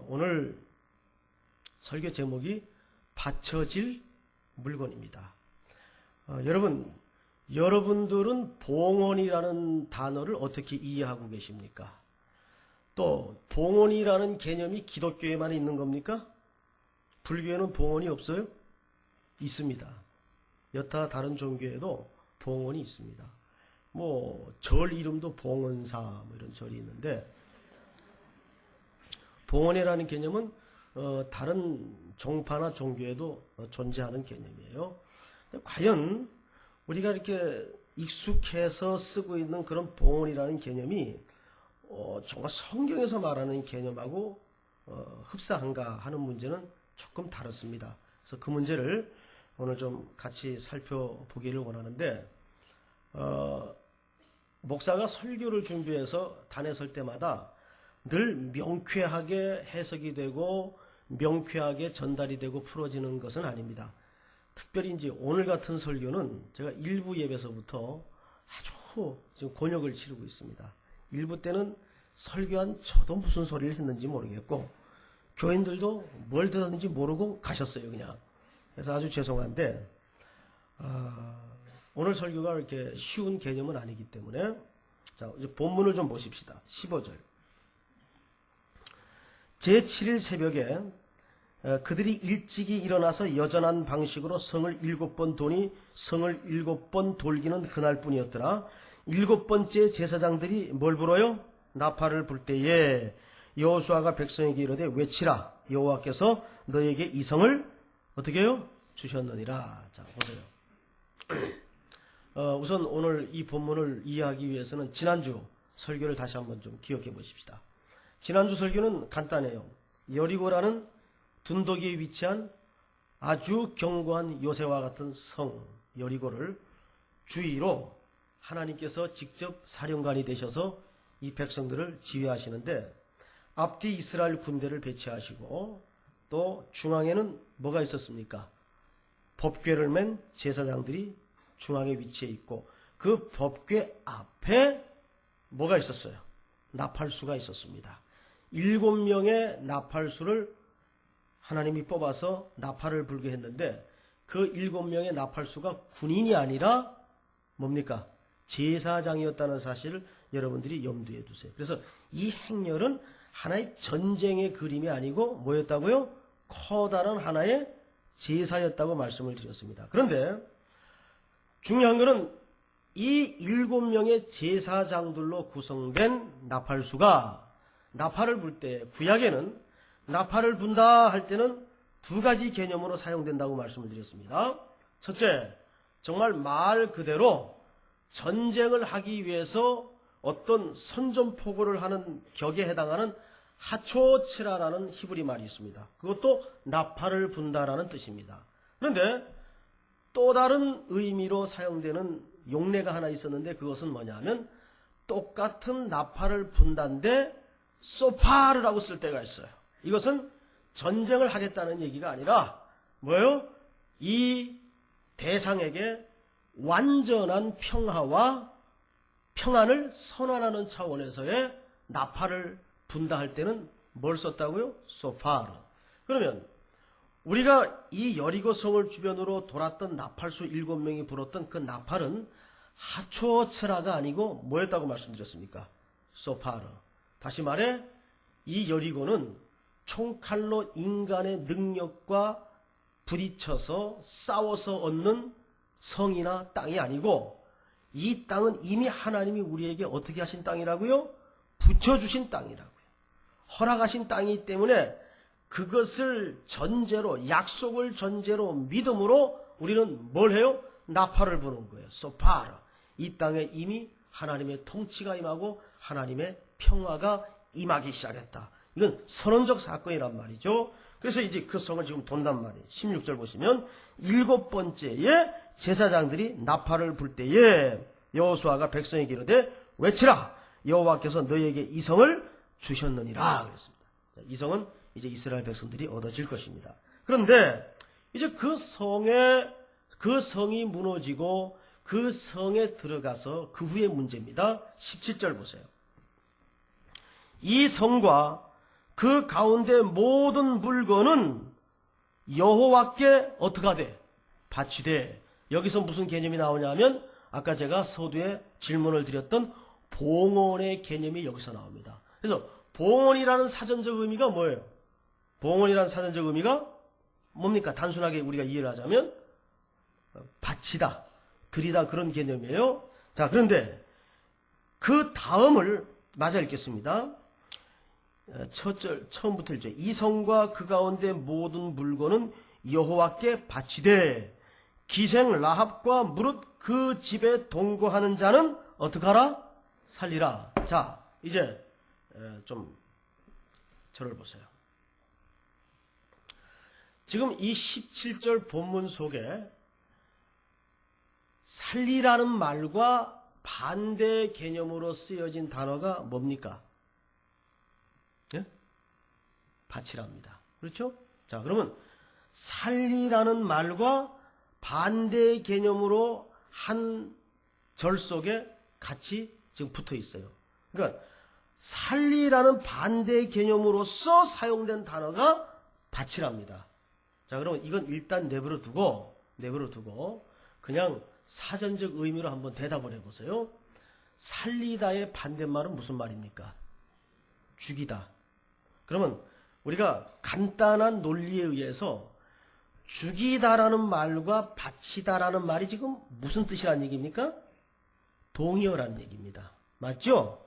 오늘 설교 제목이 받쳐질 물건입니다. 여러분들은 봉헌이라는 단어를 어떻게 이해하고 계십니까? 또 봉헌이라는 개념이 기독교에만 있는 겁니까? 불교에는 봉헌이 없어요? 있습니다. 여타 다른 종교에도 봉헌이 있습니다. 절 이름도 봉헌사 이런 절이 있는데, 봉헌이라는 개념은 다른 종파나 종교에도 존재하는 개념이에요. 과연 우리가 이렇게 익숙해서 쓰고 있는 그런 봉헌이라는 개념이 정말 성경에서 말하는 개념하고 흡사한가 하는 문제는 조금 다릅니다. 그래서 그 문제를 오늘 좀 같이 살펴보기를 원하는데, 목사가 설교를 준비해서 단에 설 때마다 늘 명쾌하게 해석이 되고 명쾌하게 전달이 되고 풀어지는 것은 아닙니다. 특별히 이제 오늘 같은 설교는 제가 일부 예배서부터 아주 지금 곤욕을 치르고 있습니다. 일부 때는 설교한 저도 무슨 소리를 했는지 모르겠고, 교인들도 뭘 들었는지 모르고 가셨어요, 그냥. 그래서 아주 죄송한데, 오늘 설교가 이렇게 쉬운 개념은 아니기 때문에, 자, 이제 본문을 좀 보십시다. 15절. 제7일 새벽에 그들이 일찍이 일어나서 여전한 방식으로 성을 7번 도니 성을 7번 돌기는 그날뿐이었더라. 7번째 제사장들이 뭘 불어요? 나팔을 불 때에 여호수아가 백성에게 이르되 외치라, 여호와께서 너에게 이 성을 어떻게 해요? 주셨느니라. 자, 보세요. 우선 오늘 이 본문을 이해하기 위해서는 지난주 설교를 다시 한번 좀 기억해 보십시다. 지난주 설교는 간단해요. 여리고라는 둔덕이에 위치한 아주 견고한 요새와 같은 성 여리고를 주위로 하나님께서 직접 사령관이 되셔서 이 백성들을 지휘하시는데, 앞뒤 이스라엘 군대를 배치하시고 또 중앙에는 뭐가 있었습니까? 법궤를 맨 제사장들이 중앙에 위치해 있고, 그 법궤 앞에 뭐가 있었어요? 나팔수가 있었습니다. 7명의 나팔수를 하나님이 뽑아서 나팔을 불게 했는데, 그 7명의 나팔수가 군인이 아니라 뭡니까? 제사장이었다는 사실을 여러분들이 염두에 두세요. 그래서 이 행렬은 하나의 전쟁의 그림이 아니고 뭐였다고요? 커다란 하나의 제사였다고 말씀을 드렸습니다. 그런데 중요한 것은 이 7명의 제사장들로 구성된 나팔수가 나팔을 불 때, 구약에는 나팔을 분다 할 때는 두 가지 개념으로 사용된다고 말씀을 드렸습니다. 첫째, 정말 말 그대로 전쟁을 하기 위해서 어떤 선전포고를 하는 격에 해당하는 하초치라라는 히브리 말이 있습니다. 그것도 나팔을 분다라는 뜻입니다. 그런데 또 다른 의미로 사용되는 용례가 하나 있었는데, 그것은 뭐냐면 똑같은 나팔을 분다인데 소파르라고 쓸 때가 있어요. 이것은 전쟁을 하겠다는 얘기가 아니라 뭐예요? 이 대상에게 완전한 평화와 평안을 선언하는 차원에서의 나팔을 분다 할 때는 뭘 썼다고요? 소파르. 그러면 우리가 이 여리고성을 주변으로 돌았던 나팔수 7명이 불었던 그 나팔은 하초츠라가 아니고 뭐였다고 말씀드렸습니까? 소파르. 다시 말해, 이 여리고는 총칼로 인간의 능력과 부딪혀서 싸워서 얻는 성이나 땅이 아니고, 이 땅은 이미 하나님이 우리에게 어떻게 하신 땅이라고요? 붙여주신 땅이라고요. 허락하신 땅이기 때문에 그것을 전제로, 약속을 전제로, 믿음으로 우리는 뭘 해요? 나팔을 부는 거예요. 소파르. 이 땅에 이미 하나님의 통치가 임하고 하나님의 평화가 임하기 시작했다. 이건 선언적 사건이란 말이죠. 그래서 이제 그 성을 지금 돈단 말이에요. 16절 보시면 7번째에 제사장들이 나팔을 불 때에 여호수아가 백성에게 이르되 외치라, 여호와께서 너희에게 이 성을 주셨느니라 그랬습니다. 이 성은 이제 이스라엘 백성들이 얻어질 것입니다. 그런데 이제 그 성이 무너지고 그 성에 들어가서 그 후의 문제입니다. 17절 보세요. 이 성과 그 가운데 모든 물건은 여호와께 어떻게 하되? 바치되. 여기서 무슨 개념이 나오냐면 아까 제가 서두에 질문을 드렸던 봉헌의 개념이 여기서 나옵니다. 그래서 봉헌이라는 사전적 의미가 뭐예요? 봉헌이라는 사전적 의미가 뭡니까? 단순하게 우리가 이해를 하자면 바치다, 드리다 그런 개념이에요. 자, 그런데 그 다음을 맞아 읽겠습니다. 첫 절 처음부터 읽죠. 이 성과 그 가운데 모든 물건은 여호와께 바치되 기생 라합과 무릇 그 집에 동거하는 자는 어떡하라? 살리라. 자, 이제 좀 저를 보세요. 지금 이 17절 본문 속에 살리라는 말과 반대 개념으로 쓰여진 단어가 뭡니까? 예? 바치랍니다. 그렇죠? 자, 그러면 살리라는 말과 반대 개념으로 한 절 속에 같이 지금 붙어 있어요. 그러니까 살리라는 반대 개념으로서 사용된 단어가 바치랍니다. 자, 그러면 이건 일단 내버려 두고 그냥 사전적 의미로 한번 대답을 해보세요. 살리다의 반대말은 무슨 말입니까? 죽이다. 그러면 우리가 간단한 논리에 의해서 죽이다라는 말과 바치다라는 말이 지금 무슨 뜻이라는 얘기입니까? 동의어라는 얘기입니다. 맞죠?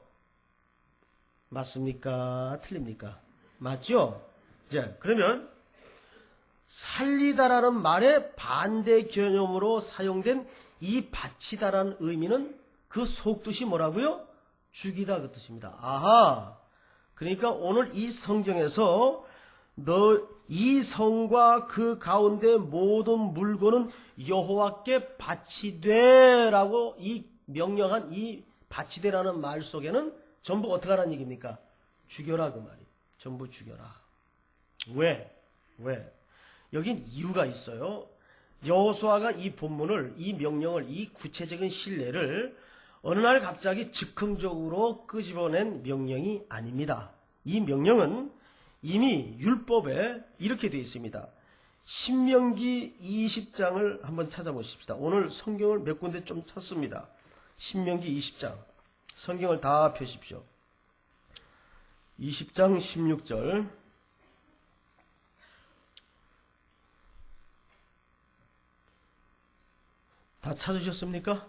맞습니까? 틀립니까? 맞죠? 이제 그러면 살리다라는 말의 반대 개념으로 사용된 이 바치다라는 의미는 그 속뜻이 뭐라고요? 죽이다 그 뜻입니다. 아하. 그러니까 오늘 이 성경에서 이 성과 그 가운데 모든 물건은 여호와께 바치되라고 이 명령한 이 바치되라는 말 속에는 전부 어떻게 하라는 얘기입니까? 죽여라 그 말이. 전부 죽여라. 왜? 여긴 이유가 있어요. 여호수아가 이 본문을, 이 명령을, 이 구체적인 신뢰를 어느 날 갑자기 즉흥적으로 끄집어낸 명령이 아닙니다. 이 명령은 이미 율법에 이렇게 되어 있습니다. 신명기 20장을 한번 찾아보십시다. 오늘 성경을 몇 군데 좀 찾습니다. 신명기 20장. 성경을 다 펴십시오. 20장 16절. 다 찾으셨습니까?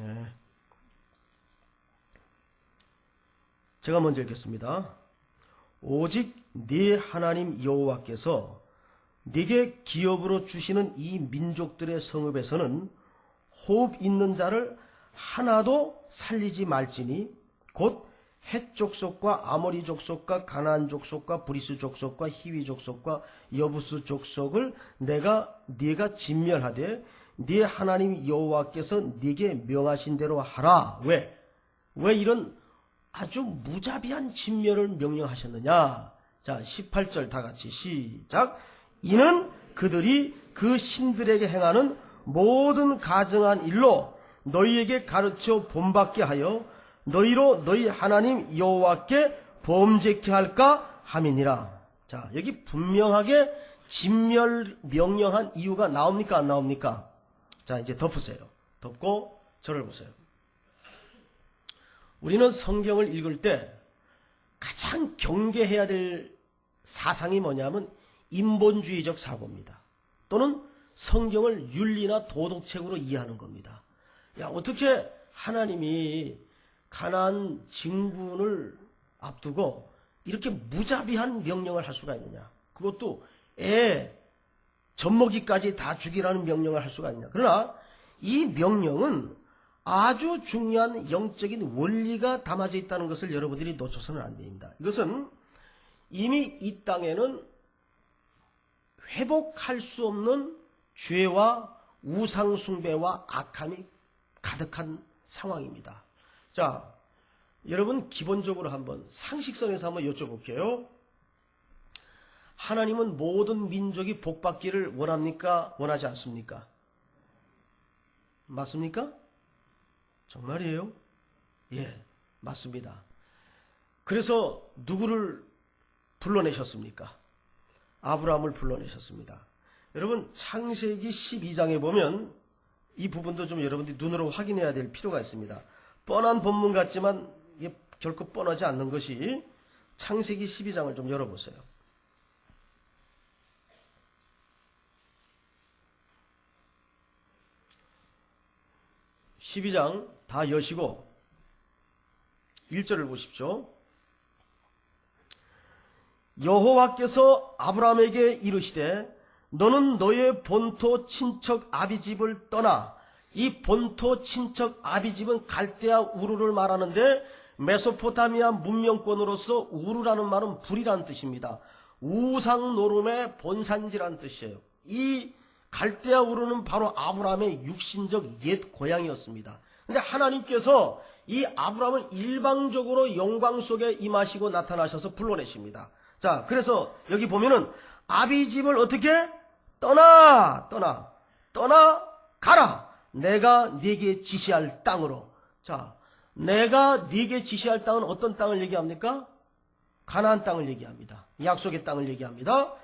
네. 제가 먼저 읽겠습니다. 오직 네 하나님 여호와께서 네게 기업으로 주시는 이 민족들의 성읍에서는 호흡 있는 자를 하나도 살리지 말지니 곧 헷 족속과 아모리 족속과 가나안 족속과 브리스 족속과 히위 족속과 여부스 족속을 네가 진멸하되 네 하나님 여호와께서 네게 명하신 대로 하라. 왜 이런 아주 무자비한 진멸을 명령하셨느냐? 자, 18절 다 같이 시작. 이는 그들이 그 신들에게 행하는 모든 가증한 일로 너희에게 가르쳐 본받게 하여 너희로 너희 하나님 여호와께 범죄케 할까 함이니라. 자, 여기 분명하게 진멸 명령한 이유가 나옵니까 안 나옵니까? 자, 이제 덮으세요. 덮고 저를 보세요. 우리는 성경을 읽을 때 가장 경계해야 될 사상이 뭐냐면 인본주의적 사고입니다. 또는 성경을 윤리나 도덕책으로 이해하는 겁니다. 야, 어떻게 하나님이 가나안 진군을 앞두고 이렇게 무자비한 명령을 할 수가 있느냐? 그것도 애 젖먹이까지 다 죽이라는 명령을 할 수가 있느냐? 그러나 이 명령은 아주 중요한 영적인 원리가 담아져 있다는 것을 여러분들이 놓쳐서는 안 됩니다. 이것은 이미 이 땅에는 회복할 수 없는 죄와 우상숭배와 악함이 가득한 상황입니다. 자, 여러분 기본적으로 한번 상식선에서 한번 여쭤볼게요. 하나님은 모든 민족이 복받기를 원합니까? 원하지 않습니까? 맞습니까? 정말이에요? 예, 맞습니다. 그래서 누구를 불러내셨습니까? 아브라함을 불러내셨습니다. 여러분, 창세기 12장에 보면 이 부분도 좀 여러분들이 눈으로 확인해야 될 필요가 있습니다. 뻔한 본문 같지만 이게 결코 뻔하지 않는 것이 창세기 12장을 좀 열어보세요. 12장 다 여시고 1절을 보십시오. 여호와께서 아브라함에게 이르시되 너는 너의 본토 친척 아비집을 떠나. 이 본토 친척 아비집은 갈대아 우르를 말하는데 메소포타미아 문명권으로서 우르라는 말은 불이라는 뜻입니다. 우상 노름의 본산지라는 뜻이에요. 이 갈대아 우르는 바로 아브라함의 육신적 옛 고향이었습니다. 근데 하나님께서 이 아브라함을 일방적으로 영광 속에 임하시고 나타나셔서 불러내십니다. 자, 그래서 여기 보면은 아비집을 어떻게? 떠나 가라. 내가 네게 지시할 땅으로. 자, 내가 네게 지시할 땅은 어떤 땅을 얘기합니까? 가나안 땅을 얘기합니다. 약속의 땅을 얘기합니다.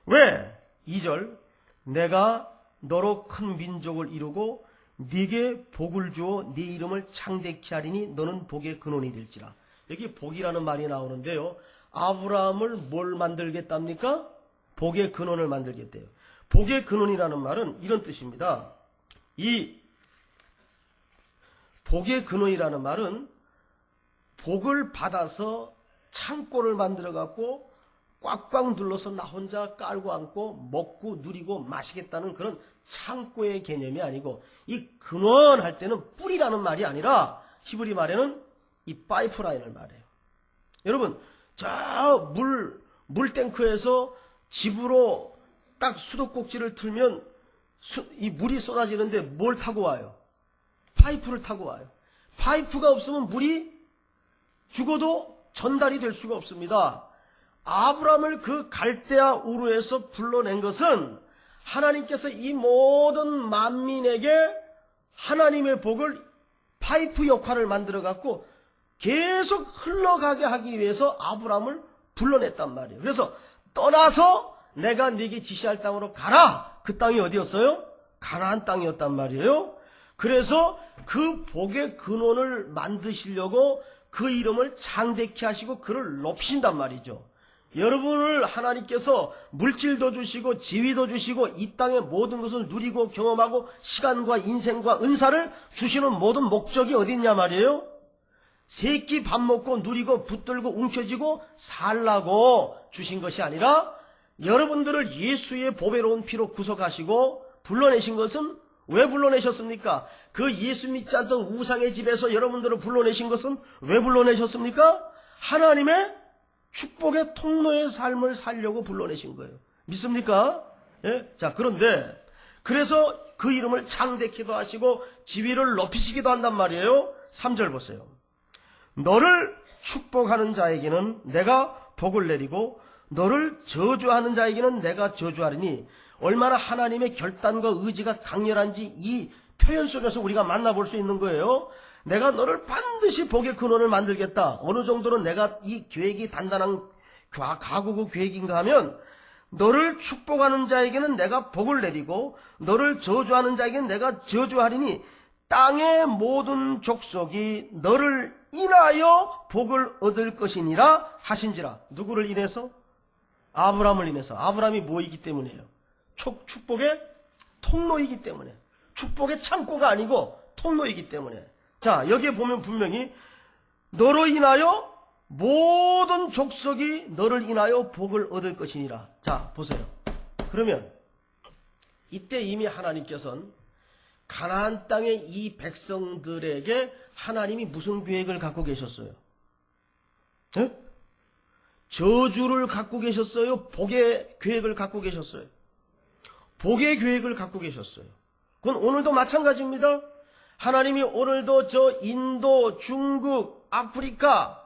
왜? 2절 내가 너로 큰 민족을 이루고 네게 복을 주어 네 이름을 창대케 하리니 너는 복의 근원이 될지라. 여기 복이라는 말이 나오는데요. 아브라함을 뭘 만들겠답니까? 복의 근원을 만들겠대요. 복의 근원이라는 말은 이런 뜻입니다. 이 복의 근원이라는 말은 복을 받아서 창고를 만들어 갖고 꽉꽉 눌러서 나 혼자 깔고 앉고 먹고 누리고 마시겠다는 그런 창고의 개념이 아니고, 이 근원 할 때는 뿌리라는 말이 아니라 히브리 말에는 이 파이프라인을 말해요. 여러분, 저 물탱크에서 집으로 딱 수도꼭지를 틀면 이 물이 쏟아지는데 뭘 타고 와요? 파이프를 타고 와요. 파이프가 없으면 물이 죽어도 전달이 될 수가 없습니다. 아브라함을 그 갈대아 우르에서 불러낸 것은 하나님께서 이 모든 만민에게 하나님의 복을 파이프 역할을 만들어 갖고 계속 흘러가게 하기 위해서 아브라함을 불러냈단 말이에요. 그래서 떠나서 내가 네게 지시할 땅으로 가라. 그 땅이 어디였어요? 가나안 땅이었단 말이에요. 그래서 그 복의 근원을 만드시려고 그 이름을 창대케 하시고 그를 높이신단 말이죠. 여러분을 하나님께서 물질도 주시고 지위도 주시고 이 땅의 모든 것을 누리고 경험하고 시간과 인생과 은사를 주시는 모든 목적이 어디 있냐 말이에요. 세 끼 밥 먹고 누리고 붙들고 움켜쥐고 살라고 주신 것이 아니라 여러분들을 예수의 보배로운 피로 구속하시고 불러내신 것은 왜 불러내셨습니까? 그 예수 믿지 않던 우상의 집에서 여러분들을 불러내신 것은 왜 불러내셨습니까? 하나님의 축복의 통로의 삶을 살려고 불러내신 거예요. 믿습니까? 예? 자, 그런데 그래서 그 이름을 창대케도 하시고 지위를 높이시기도 한단 말이에요. 3절 보세요. 너를 축복하는 자에게는 내가 복을 내리고 너를 저주하는 자에게는 내가 저주하리니, 얼마나 하나님의 결단과 의지가 강렬한지 이 표현 속에서 우리가 만나볼 수 있는 거예요. 내가 너를 반드시 복의 근원을 만들겠다. 어느 정도는 내가 이 계획이 단단한 가구구 계획인가 하면, 너를 축복하는 자에게는 내가 복을 내리고 너를 저주하는 자에게는 내가 저주하리니 땅의 모든 족속이 너를 인하여 복을 얻을 것이니라 하신지라. 누구를 인해서? 아브라함을 인해서. 아브라함이 뭐이기 때문이에요? 축복의 통로이기 때문에. 축복의 창고가 아니고 통로이기 때문에. 자, 여기에 보면 분명히 너로 인하여 모든 족속이 너를 인하여 복을 얻을 것이니라. 자, 보세요. 그러면 이때 이미 하나님께서는 가나안 땅의 이 백성들에게 하나님이 무슨 계획을 갖고 계셨어요? 네? 저주를 갖고 계셨어요? 복의 계획을 갖고 계셨어요? 복의 계획을 갖고 계셨어요. 그건 오늘도 마찬가지입니다. 하나님이 오늘도 저 인도, 중국, 아프리카,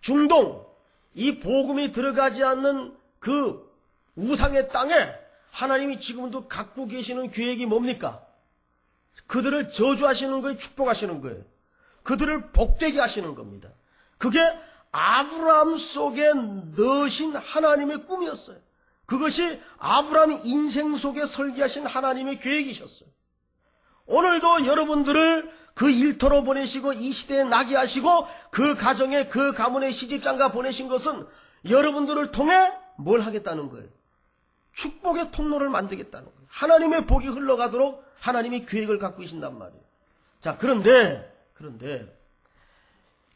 중동, 이 복음이 들어가지 않는 그 우상의 땅에 하나님이 지금도 갖고 계시는 계획이 뭡니까? 그들을 저주하시는 거예요? 축복하시는 거예요? 그들을 복되게 하시는 겁니다. 그게 아브라함 속에 넣으신 하나님의 꿈이었어요. 그것이 아브라함 인생 속에 설계하신 하나님의 계획이셨어요. 오늘도 여러분들을 그 일터로 보내시고 이 시대에 나게 하시고 그 가정에 그 가문의 시집장가 보내신 것은 여러분들을 통해 뭘 하겠다는 거예요? 축복의 통로를 만들겠다는 거예요. 하나님의 복이 흘러가도록 하나님이 계획을 갖고 계신단 말이에요. 자, 그런데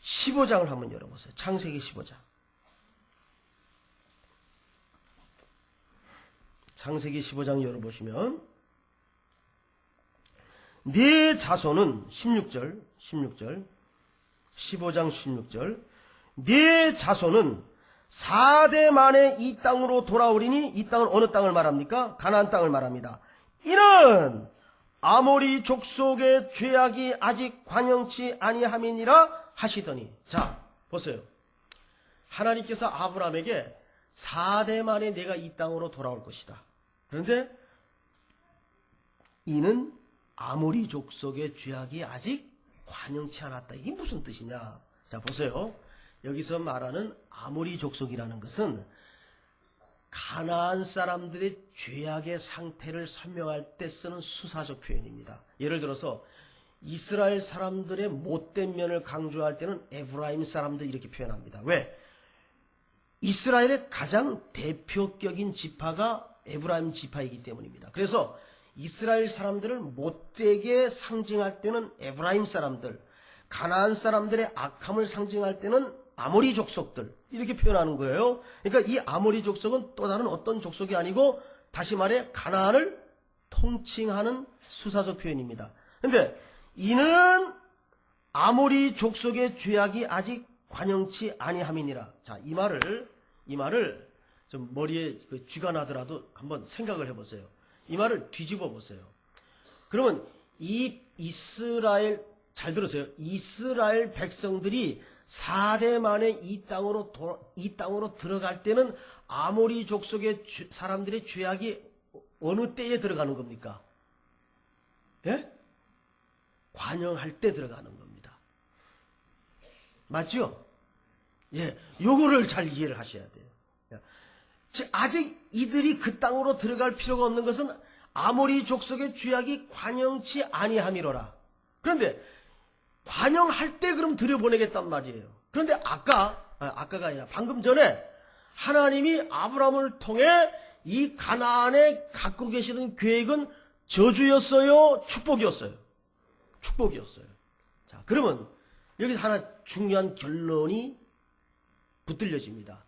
15장을 한번 열어보세요. 창세기 15장. 창세기 15장 열어보시면 네 자손은 16절 15장 16절 네 자손은 4대 만에 이 땅으로 돌아오리니 이 땅은 어느 땅을 말합니까? 가나안 땅을 말합니다. 이는 아모리 족속의 죄악이 아직 관영치 아니함이니라 하시더니. 자, 보세요. 하나님께서 아브라함에게 4대 만에 내가 이 땅으로 돌아올 것이다. 그런데 이는 아모리 족속의 죄악이 아직 관영치 않았다. 이게 무슨 뜻이냐? 자, 보세요. 여기서 말하는 아모리 족속이라는 것은 가나안 사람들의 죄악의 상태를 설명할 때 쓰는 수사적 표현입니다. 예를 들어서 이스라엘 사람들의 못된 면을 강조할 때는 에브라임 사람들 이렇게 표현합니다. 왜? 이스라엘의 가장 대표격인 지파가 에브라임 지파이기 때문입니다. 그래서 이스라엘 사람들을 못되게 상징할 때는 에브라임 사람들, 가나안 사람들의 악함을 상징할 때는 아모리 족속들 이렇게 표현하는 거예요. 그러니까 이 아모리 족속은 또 다른 어떤 족속이 아니고 다시 말해 가나안을 통칭하는 수사적 표현입니다. 그런데 이는 아모리 족속의 죄악이 아직 관영치 아니함이니라. 자, 이 말을 좀 머리에 쥐가 나더라도 한번 생각을 해보세요. 이 말을 뒤집어 보세요. 그러면 이 이스라엘, 잘 들으세요. 이스라엘 백성들이 4대 만에 이 땅으로 들어갈 때는 아모리 족속의 사람들의 죄악이 어느 때에 들어가는 겁니까? 예? 관영할 때 들어가는 겁니다. 맞죠? 예, 요거를 잘 이해를 하셔야 돼요. 아직 이들이 그 땅으로 들어갈 필요가 없는 것은 아모리 족속의 죄악이 관영치 아니함이로라. 그런데 관영할 때 그럼 들여보내겠단 말이에요. 그런데 아까가 아니라 방금 전에 하나님이 아브라함을 통해 이 가나안에 갖고 계시는 계획은 저주였어요? 축복이었어요? 축복이었어요. 자, 그러면 여기서 하나 중요한 결론이 붙들려집니다.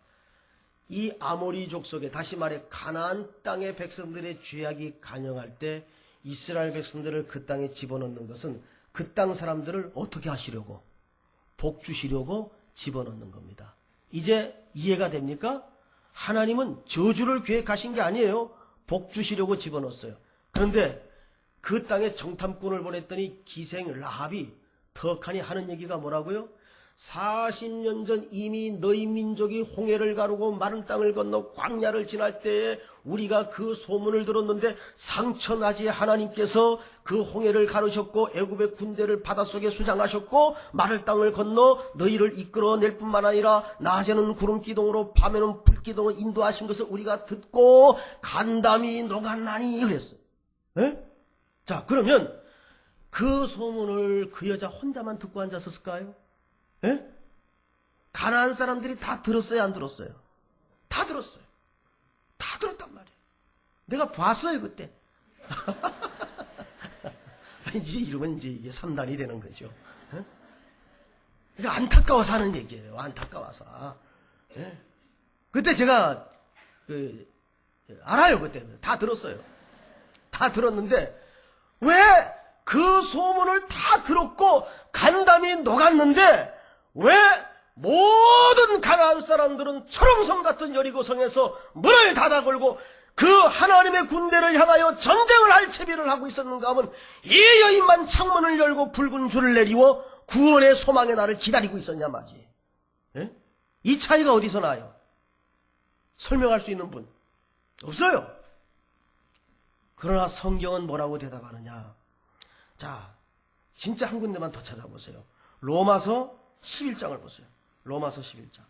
이 아모리 족속에, 다시 말해 가나안 땅의 백성들의 죄악이 관영할 때 이스라엘 백성들을 그 땅에 집어넣는 것은 그 땅 사람들을 어떻게 하시려고? 복 주시려고 집어넣는 겁니다. 이제 이해가 됩니까? 하나님은 저주를 계획하신 게 아니에요. 복 주시려고 집어넣었어요. 그런데 그 땅에 정탐꾼을 보냈더니 기생 라합이 턱하니 하는 얘기가 뭐라고요? 40년 전 이미 너희 민족이 홍해를 가르고 마른 땅을 건너 광야를 지날 때에 우리가 그 소문을 들었는데 상처나지 하나님께서 그 홍해를 가르셨고 애굽의 군대를 바닷속에 수장하셨고 마른 땅을 건너 너희를 이끌어낼 뿐만 아니라 낮에는 구름기둥으로 밤에는 불기둥으로 인도하신 것을 우리가 듣고 간담이 녹았나니 그랬어요. 네? 자, 그러면 그 소문을 그 여자 혼자만 듣고 앉았을까요? 예? 가나안 사람들이 다 들었어요, 안 들었어요? 다 들었어요. 다 들었단 말이에요. 내가 봤어요, 그때. 이제 이러면 이제 이게 3단이 되는 거죠. 예? 그러니까 안타까워서 하는 얘기예요. 안타까워서. 예? 그때 제가 알아요, 그때. 다 들었어요. 다 들었는데 왜 그 소문을 다 들었고 간담이 녹았는데 왜 모든 가나안 사람들은 초롱성 같은 여리고성에서 문을 닫아 걸고 그 하나님의 군대를 향하여 전쟁을 할 채비를 하고 있었는가 하면 이 여인만 창문을 열고 붉은 줄을 내리워 구원의 소망의 날을 기다리고 있었냐 말이에요. 예? 이 차이가 어디서 나요? 설명할 수 있는 분 없어요. 그러나 성경은 뭐라고 대답하느냐? 자, 진짜 한 군데만 더 찾아보세요. 로마서 11장을 보세요. 로마서 11장.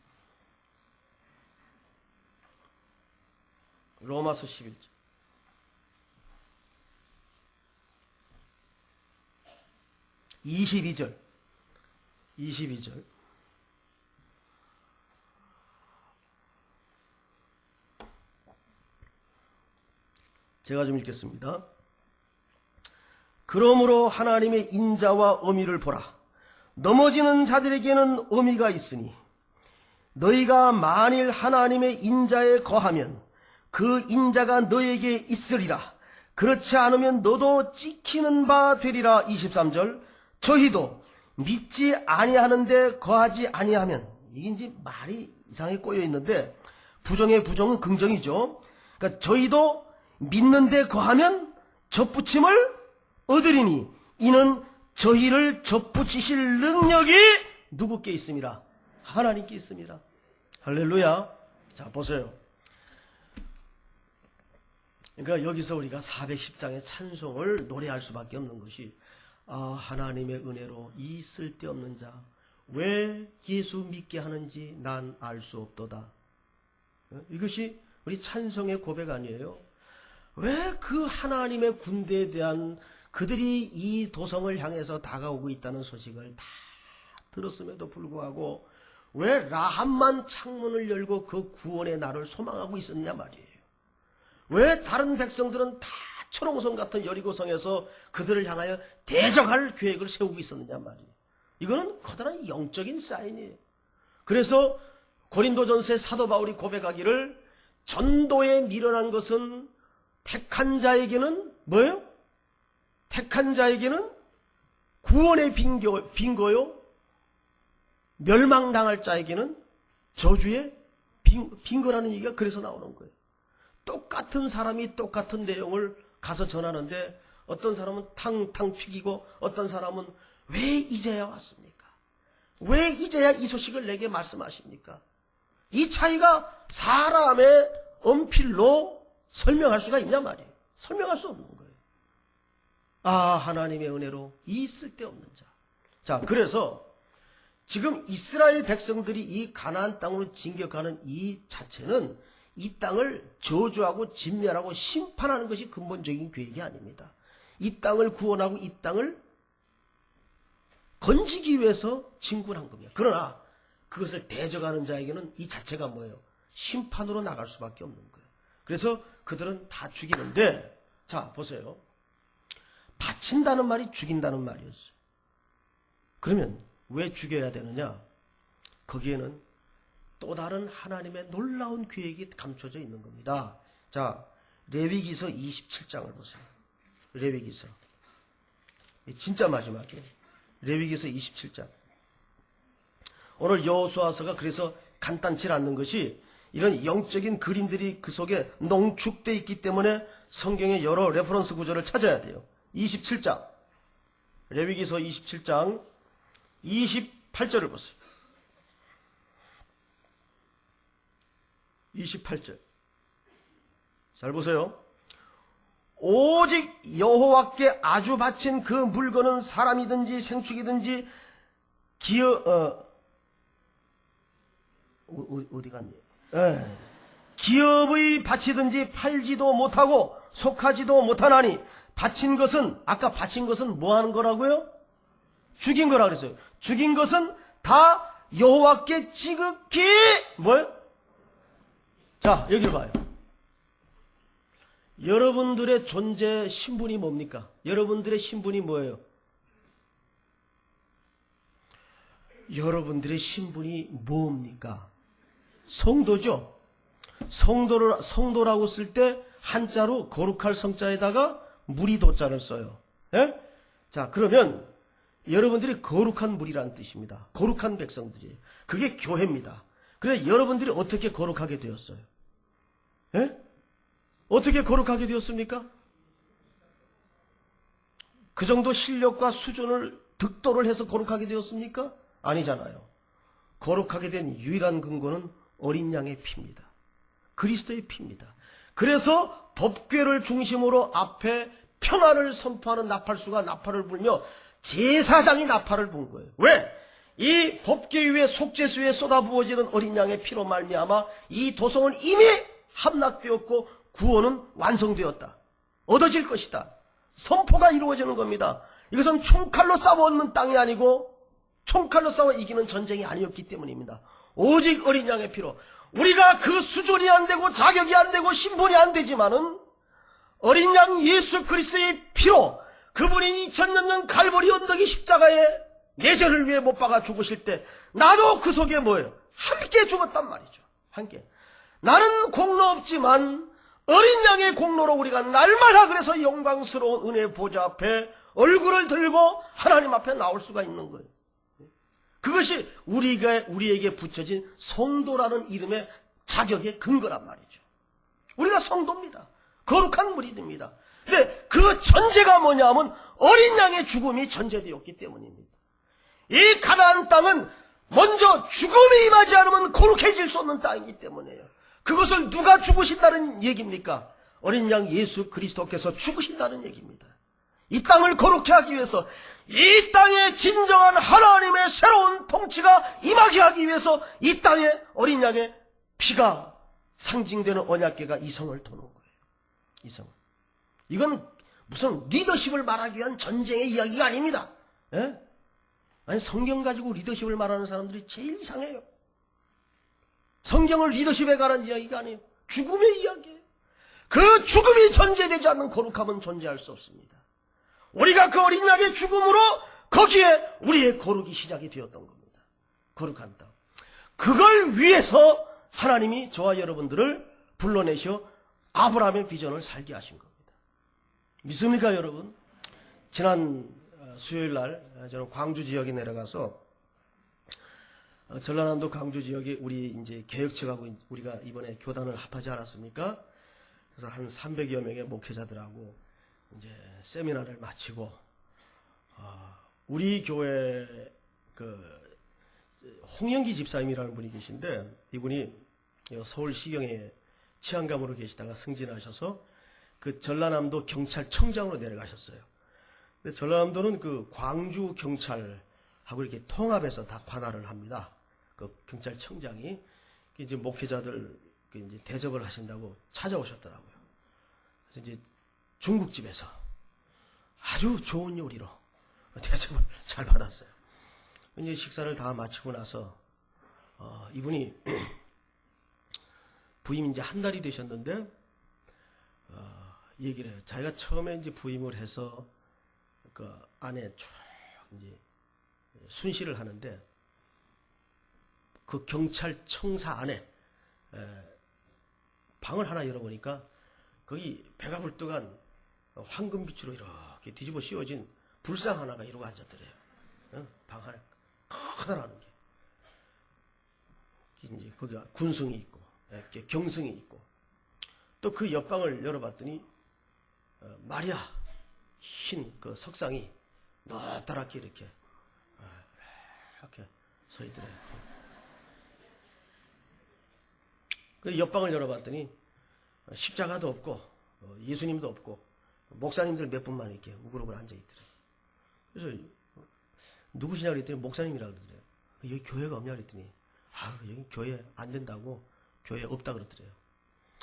로마서 11장. 22절. 22절. 제가 좀 읽겠습니다. 그러므로 하나님의 인자와 어미를 보라. 넘어지는 자들에게는 어미가 있으니 너희가 만일 하나님의 인자에 거하면 그 인자가 너에게 있으리라. 그렇지 않으면 너도 찍히는 바 되리라. 23절. 저희도 믿지 아니하는데 거하지 아니하면, 이게 이제 말이 이상하게 꼬여 있는데 부정의 부정은 긍정이죠. 그러니까 저희도 믿는데 거하면 접붙임을 얻으리니 이는 저희를 접붙이실 능력이 누구께 있습니다? 하나님께 있습니다. 할렐루야. 자, 보세요. 그러니까 여기서 우리가 410장의 찬송을 노래할 수밖에 없는 것이, 하나님의 은혜로 이 쓸데없는 자 왜 예수 믿게 하는지 난 알 수 없도다. 이것이 우리 찬송의 고백 아니에요? 왜 그 하나님의 군대에 대한 그들이 이 도성을 향해서 다가오고 있다는 소식을 다 들었음에도 불구하고 왜 라합만 창문을 열고 그 구원의 날을 소망하고 있었냐 말이에요. 왜 다른 백성들은 다 초롱성 같은 여리고성에서 그들을 향하여 대적할 계획을 세우고 있었느냐 말이에요. 이거는 커다란 영적인 사인이에요. 그래서 고린도전서의 사도 바울이 고백하기를, 전도에 미련한 것은 택한 자에게는 뭐예요? 택한 자에게는 구원의 빈거요, 멸망당할 자에게는 저주의 빈거라는 얘기가 그래서 나오는 거예요. 똑같은 사람이 똑같은 내용을 가서 전하는데 어떤 사람은 탕탕 튀기고 어떤 사람은 왜 이제야 왔습니까? 왜 이제야 이 소식을 내게 말씀하십니까? 이 차이가 사람의 언필로 설명할 수가 있냐 말이에요. 설명할 수 없는 거예요. 하나님의 은혜로 이 쓸데없는 자. 자, 그래서 지금 이스라엘 백성들이 이 가나안 땅으로 진격하는 이 자체는 이 땅을 저주하고 진멸하고 심판하는 것이 근본적인 계획이 아닙니다. 이 땅을 구원하고 이 땅을 건지기 위해서 진군한 겁니다. 그러나 그것을 대적하는 자에게는 이 자체가 뭐예요? 심판으로 나갈 수밖에 없는 거예요. 그래서 그들은 다 죽이는데, 자 보세요. 바친다는 말이 죽인다는 말이었어요. 그러면 왜 죽여야 되느냐? 거기에는 또 다른 하나님의 놀라운 계획이 감춰져 있는 겁니다. 자, 레위기서 27장을 보세요. 레위기서. 진짜 마지막이에요. 레위기서 27장. 오늘 여호수아서가 그래서 간단치 않는 것이 이런 영적인 그림들이 그 속에 농축되어 있기 때문에 성경의 여러 레퍼런스 구절을 찾아야 돼요. 27장. 레위기서 27장 28절을 보세요. 28절. 잘 보세요. 오직 여호와께 아주 바친 그 물건은 사람이든지 생축이든지 어디 갔니? 기업의 바치든지 팔지도 못하고 속하지도 못하나니, 바친 것은, 아까 바친 것은 뭐 하는 거라고요? 죽인 거라 그랬어요. 죽인 것은 다 여호와께 지극히 뭐예요? 자, 여기를 봐요. 여러분들의 존재 신분이 뭡니까? 여러분들의 신분이 뭐예요? 여러분들의 신분이 뭡니까? 성도죠. 성도라고 쓸 때 한자로 거룩할 성자에다가 무리 도자를 써요. 예? 자, 그러면 여러분들이 거룩한 무리라는 뜻입니다. 거룩한 백성들이에요. 그게 교회입니다. 그래, 여러분들이 어떻게 거룩하게 되었어요? 예? 어떻게 거룩하게 되었습니까? 그 정도 실력과 수준을 득도를 해서 거룩하게 되었습니까? 아니잖아요. 거룩하게 된 유일한 근거는 어린 양의 피입니다. 그리스도의 피입니다. 그래서 법궤를 중심으로 앞에 평화를 선포하는 나팔수가 나팔을 불며 제사장이 나팔을 분 거예요. 왜? 이 법궤 위에 속죄수에 쏟아부어지는 어린 양의 피로 말미암아 이 도성은 이미 함락되었고 구원은 완성되었다. 얻어질 것이다. 선포가 이루어지는 겁니다. 이것은 총칼로 싸워 얻는 땅이 아니고 총칼로 싸워 이기는 전쟁이 아니었기 때문입니다. 오직 어린 양의 피로. 우리가 그 수준이 안 되고 자격이 안 되고 신분이 안 되지만은 어린 양 예수 그리스도의 피로 그분이 2000년 전 갈보리 언덕의 십자가에 내 죄를 위해 못 박아 죽으실 때 나도 그 속에 뭐예요? 함께 죽었단 말이죠. 함께. 나는 공로 없지만 어린 양의 공로로 우리가 날마다 그래서 영광스러운 은혜 보좌 앞에 얼굴을 들고 하나님 앞에 나올 수가 있는 거예요. 그것이 우리에게 붙여진 성도라는 이름의 자격의 근거란 말이죠. 우리가 성도입니다. 거룩한 무리들입니다. 근데 그 전제가 뭐냐면 어린 양의 죽음이 전제되었기 때문입니다. 이 가나안 땅은 먼저 죽음이 임하지 않으면 거룩해질 수 없는 땅이기 때문이에요. 그것을 누가 죽으신다는 얘기입니까? 어린 양 예수 그리스도께서 죽으신다는 얘기입니다. 이 땅을 거룩해 하기 위해서 이 땅에 진정한 하나님의 새로운 통치가 임하게 하기 위해서 이 땅에 어린 양의 피가 상징되는 언약궤가 이 성을 도는 거예요. 이 성. 이건 무슨 리더십을 말하기 위한 전쟁의 이야기가 아닙니다. 예? 아니 성경 가지고 리더십을 말하는 사람들이 제일 이상해요. 성경을 리더십에 관한 이야기가 아니에요. 죽음의 이야기예요. 그 죽음이 전제되지 않는 거룩함은 존재할 수 없습니다. 우리가 그 어린 양의 죽음으로 거기에 우리의 거룩이 시작이 되었던 겁니다. 거룩한 땅. 그걸 위해서 하나님이 저와 여러분들을 불러내셔 아브라함의 비전을 살게 하신 겁니다. 믿습니까 여러분? 지난 수요일 날 저는 광주 지역에 내려가서 전라남도 광주 지역에 우리 이제 개혁 측하고 우리가 이번에 교단을 합하지 않았습니까? 그래서 한 300여 명의 목회자들하고 이제 세미나를 마치고 우리 교회 그 홍영기 집사님이라는 분이 계신데 이분이 서울시경에 치안감으로 계시다가 승진하셔서 그 전라남도 경찰청장으로 내려가셨어요. 근데 전라남도는 그 광주 경찰하고 이렇게 통합해서 다 관할을 합니다. 그 경찰청장이 이제 목회자들 이제 대접을 하신다고 찾아오셨더라고요. 그래서 이제 중국집에서 아주 좋은 요리로 대접을 잘 받았어요. 이제 식사를 다 마치고 나서 이분이 부임 이제 한 달이 되셨는데 얘기를 해요. 자기가 처음에 이제 부임을 해서 그 안에 쭉 이제 순시를 하는데 그 경찰청사 안에 방을 하나 열어보니까 거기 배가 불뚝한 황금빛으로 이렇게 뒤집어 씌워진 불상 하나가 이러고 앉았더래요. 방 하나 커다란 게. 이제 거기가 군성이 있고 경성이 있고 또 그 옆방을 열어봤더니 마리아 흰 그 석상이 너따랗게 이렇게 서 있더래요. 그 옆방을 열어봤더니 십자가도 없고 예수님도 없고 목사님들 몇 분만 이렇게 우글우글 앉아있더래요. 그래서 누구시냐 그랬더니 목사님이라 그러더래요. 여기 교회가 없냐 그랬더니 여기 교회 안 된다고 교회 없다 그러더래요.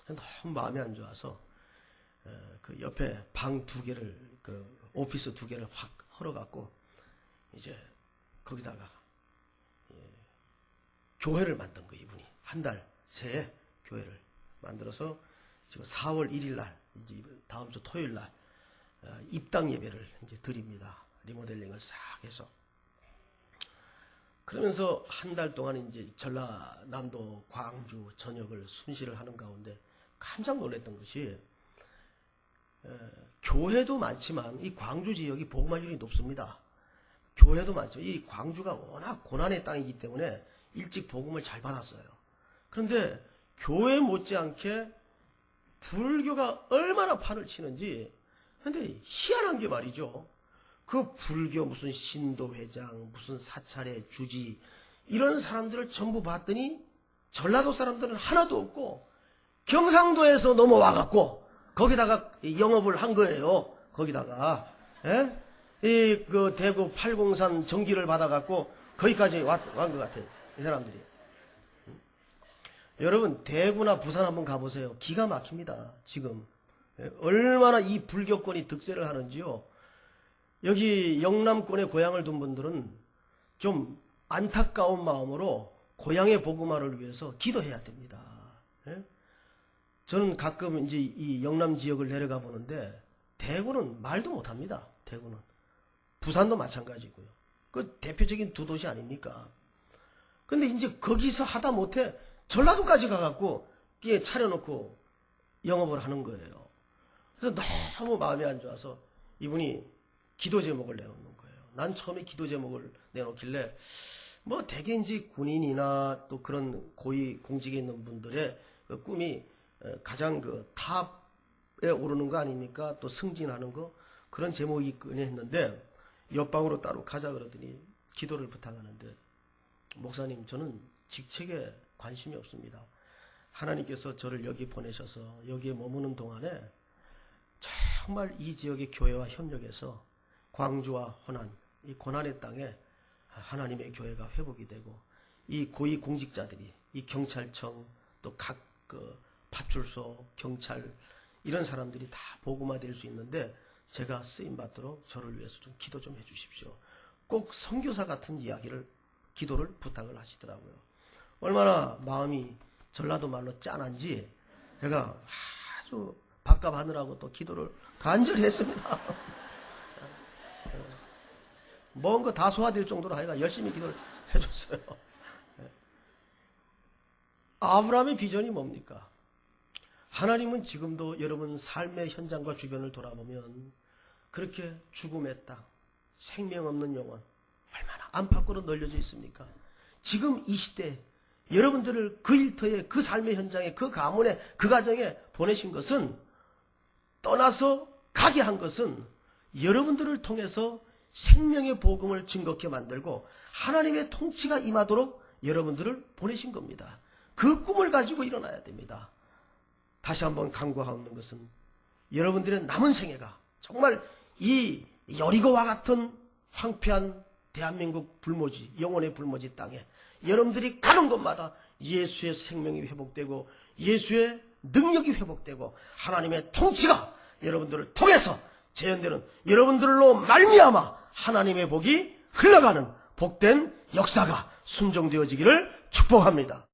너무 마음이 안 좋아서 그 옆에 방 2개를 그 오피스 2개를 확 헐어갖고 이제 거기다가 교회를 만든 거 이분이 한 달 새에 교회를 만들어서 지금 4월 1일 날 이제 다음 주 토요일 날 입당 예배를 이제 드립니다. 리모델링을 싹 해서 그러면서 한 달 동안 이제 전라남도 광주 전역을 순시를 하는 가운데 깜짝 놀랐던 것이 교회도 많지만 이 광주 지역이 복음화율이 높습니다. 교회도 많죠. 이 광주가 워낙 고난의 땅이기 때문에 일찍 복음을 잘 받았어요. 그런데 교회 못지않게 불교가 얼마나 판을 치는지. 근데 희한한 게 말이죠. 그 불교 무슨 신도회장 무슨 사찰의 주지 이런 사람들을 전부 봤더니 전라도 사람들은 하나도 없고 경상도에서 넘어와갖고 거기다가 영업을 한 거예요. 거기다가 이 그 대구 팔공산 전기를 받아갖고 거기까지 왔 것 같아요. 이 사람들이. 여러분 대구나 부산 한번 가보세요. 기가 막힙니다. 지금 얼마나 이 불교권이 득세를 하는지요. 여기 영남권에 고향을 둔 분들은 좀 안타까운 마음으로 고향의 복음화를 위해서 기도해야 됩니다. 예? 저는 가끔 이제 이 영남 지역을 내려가 보는데 대구는 말도 못합니다. 대구는 부산도 마찬가지고요. 그 대표적인 두 도시 아닙니까? 근데 이제 거기서 하다 못해 전라도까지 가갖고 끼에 차려놓고 영업을 하는 거예요. 그래서 너무 마음이 안 좋아서 이분이 기도 제목을 내놓는 거예요. 난 처음에 기도 제목을 내놓길래 뭐 대개 이제 군인이나 또 그런 고위 공직에 있는 분들의 그 꿈이 가장 그 탑에 오르는 거 아닙니까? 또 승진하는 거 그런 제목이 있거니 했는데 옆방으로 따로 가자 그러더니 기도를 부탁하는데 목사님 저는 직책에 관심이 없습니다. 하나님께서 저를 여기 보내셔서 여기에 머무는 동안에 정말 이 지역의 교회와 협력해서 광주와 호남, 이 고난의 땅에 하나님의 교회가 회복이 되고 이 고위 공직자들이 이 경찰청 또 각 그 파출소, 경찰 이런 사람들이 다 복음화될 수 있는데 제가 쓰임 받도록 저를 위해서 좀 기도 좀 해주십시오. 꼭 선교사 같은 기도를 부탁을 하시더라고요. 얼마나 마음이 전라도 말로 짠한지 제가 아주 밥값하느라고 또 기도를 간절히 했습니다. 먼 거 다 소화될 정도로 하여가 열심히 기도를 해줬어요. 아브라함의 비전이 뭡니까? 하나님은 지금도 여러분 삶의 현장과 주변을 돌아보면 그렇게 죽음의 땅, 생명 없는 영혼 얼마나 안팎으로 널려져 있습니까? 지금 이 시대 여러분들을 그 일터에 그 삶의 현장에 그 가문에 그 가정에 보내신 것은 떠나서 가게 한 것은 여러분들을 통해서 생명의 복음을 증거케 만들고 하나님의 통치가 임하도록 여러분들을 보내신 겁니다. 그 꿈을 가지고 일어나야 됩니다. 다시 한번 강구하는 것은 여러분들의 남은 생애가 정말 이 여리고와 같은 황폐한 대한민국 불모지, 영혼의 불모지 땅에 여러분들이 가는 곳마다 예수의 생명이 회복되고 예수의 능력이 회복되고 하나님의 통치가 여러분들을 통해서 재현되는 여러분들로 말미암아 하나님의 복이 흘러가는 복된 역사가 순종되어지기를 축복합니다.